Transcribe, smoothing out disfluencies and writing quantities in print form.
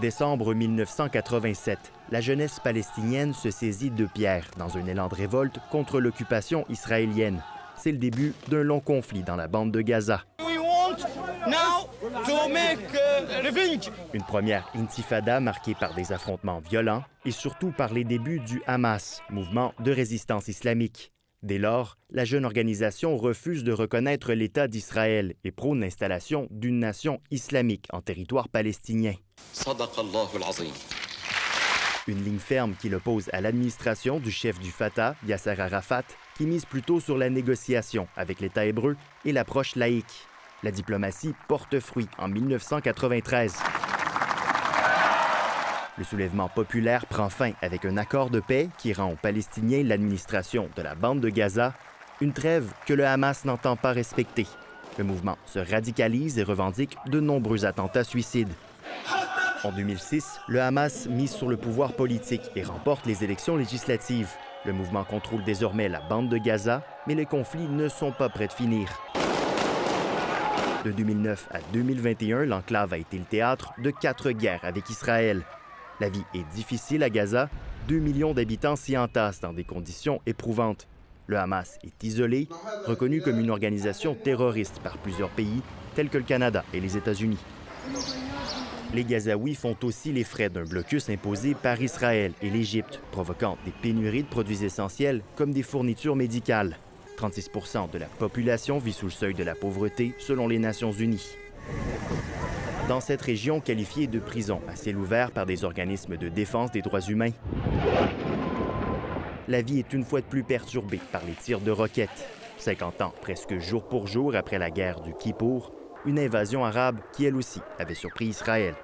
Décembre 1987, la jeunesse palestinienne se saisit de pierres dans un élan de révolte contre l'occupation israélienne. C'est le début d'un long conflit dans la bande de Gaza. Une première intifada marquée par des affrontements violents et surtout par les débuts du Hamas, mouvement de résistance islamique. Dès lors, la jeune organisation refuse de reconnaître l'État d'Israël et prône l'installation d'une nation islamique en territoire palestinien. Une ligne ferme qui l'oppose à l'administration du chef du Fatah, Yasser Arafat, qui mise plutôt sur la négociation avec l'État hébreu et l'approche laïque. La diplomatie porte fruit en 1993. Le soulèvement populaire prend fin avec un accord de paix qui rend aux Palestiniens l'administration de la bande de Gaza, une trêve que le Hamas n'entend pas respecter. Le mouvement se radicalise et revendique de nombreux attentats suicides. En 2006, le Hamas mise sur le pouvoir politique et remporte les élections législatives. Le mouvement contrôle désormais la bande de Gaza, mais les conflits ne sont pas près de finir. De 2009 à 2021, l'enclave a été le théâtre de 4 guerres avec Israël. La vie est difficile à Gaza. 2 millions d'habitants s'y entassent dans des conditions éprouvantes. Le Hamas est isolé, reconnu comme une organisation terroriste par plusieurs pays, tels que le Canada et les États-Unis. Les Gazaouis font aussi les frais d'un blocus imposé par Israël et l'Égypte, provoquant des pénuries de produits essentiels comme des fournitures médicales. 36 % de la population vit sous le seuil de la pauvreté, selon les Nations unies. Dans cette région qualifiée de prison à ciel ouvert par des organismes de défense des droits humains, la vie est une fois de plus perturbée par les tirs de roquettes. 50 ans, presque jour pour jour après la guerre du Kippour, une invasion arabe qui, elle aussi, avait surpris Israël.